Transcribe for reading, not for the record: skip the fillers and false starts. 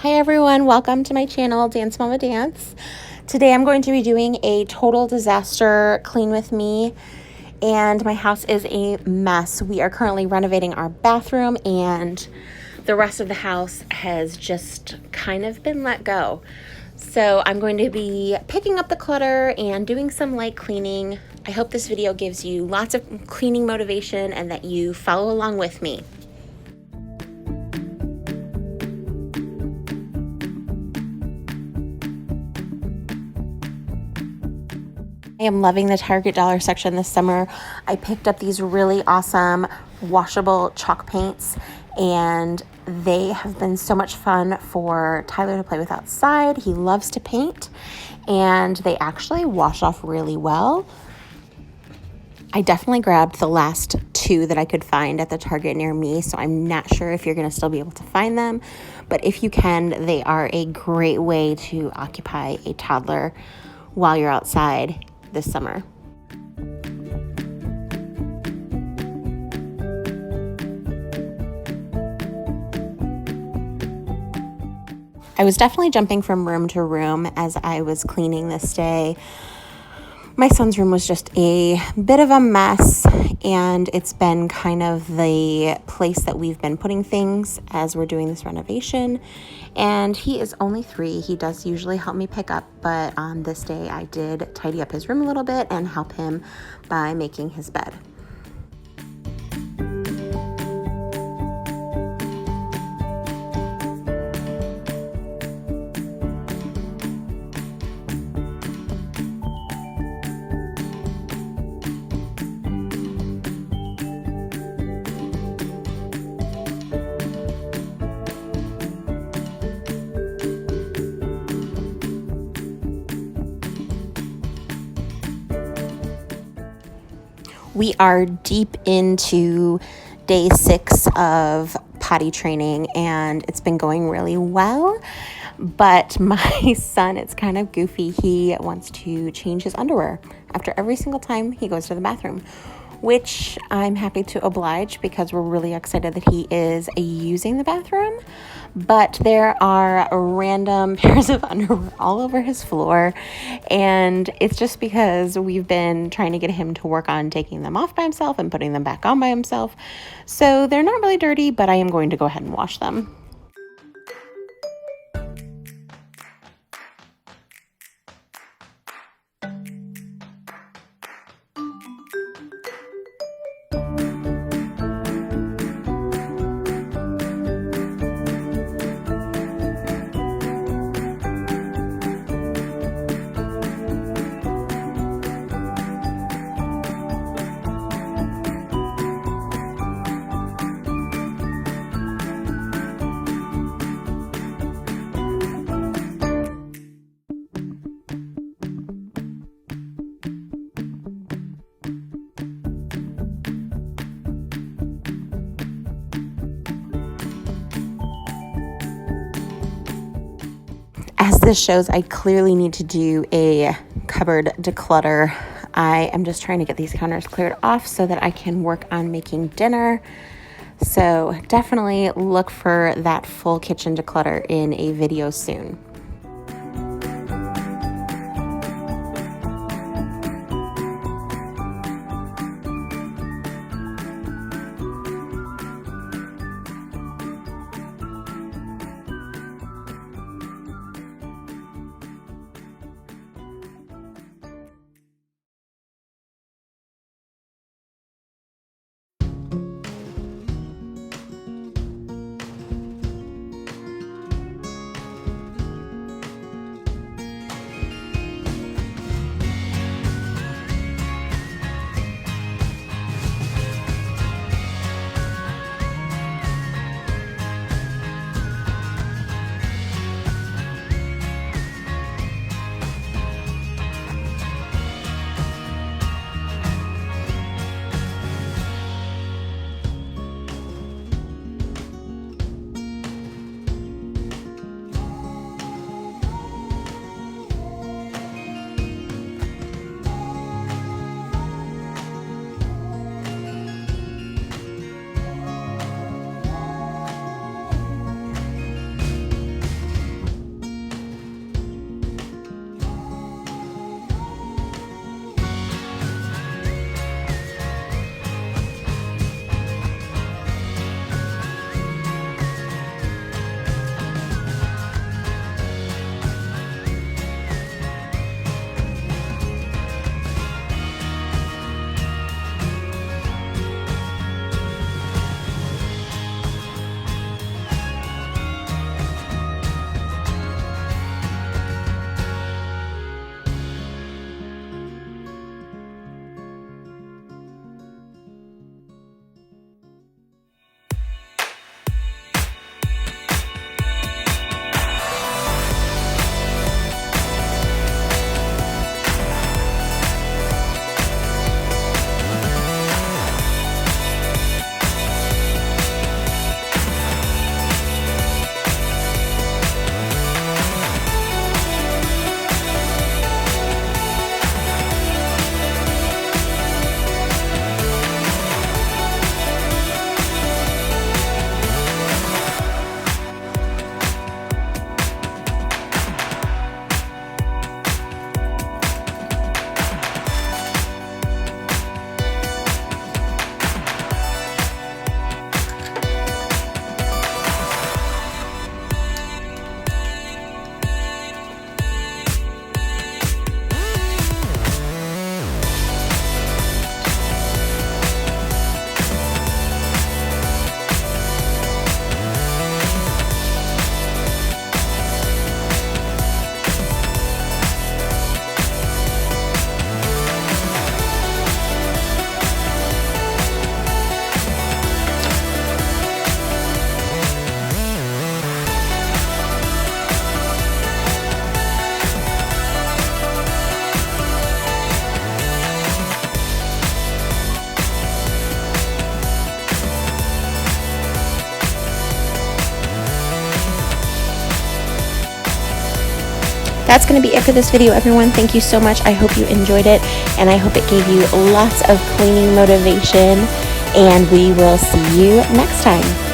Hi everyone, welcome to my channel, Dance Mama Dance. Today I'm going to be doing a total disaster clean with me, and my house is a mess. We are currently renovating our bathroom and the rest of the house has just kind of been let go. So I'm going to be picking up the clutter and doing some light cleaning. I hope this video gives you lots of cleaning motivation and that you follow along with me. I am loving the Target dollar section this summer. I picked up these really awesome washable chalk paints, and they have been so much fun for Tyler to play with outside. He loves to paint, and they actually wash off really well. I definitely grabbed the last two that I could find at the Target near me, so I'm not sure if you're going to still be able to find them, but if you can, they are a great way to occupy a toddler while you're outside this summer. I was definitely jumping from room to room as I was cleaning this day. My son's room was just a bit of a mess, and it's been kind of the place that we've been putting things as we're doing this renovation. And he is only 3. He does usually help me pick up, but on this day I did tidy up his room a little bit and help him by making his bed. We are deep into day 6 of potty training, and it's been going really well. But my son, it's kind of goofy. He wants to change his underwear after every single time he goes to the bathroom, which I'm happy to oblige because we're really excited that he is using the bathroom. But there are random pairs of underwear all over his floor, and it's just because we've been trying to get him to work on taking them off by himself and putting them back on by himself. So they're not really dirty, but I am going to go ahead and wash them. As this shows, I clearly need to do a cupboard declutter. I am just trying to get these counters cleared off so that I can work on making dinner. So definitely look for that full kitchen declutter in a video soon. that's going to be it for this video, everyone. Thank you so much. I hope you enjoyed it, and I hope it gave you lots of cleaning motivation, and we will see you next time.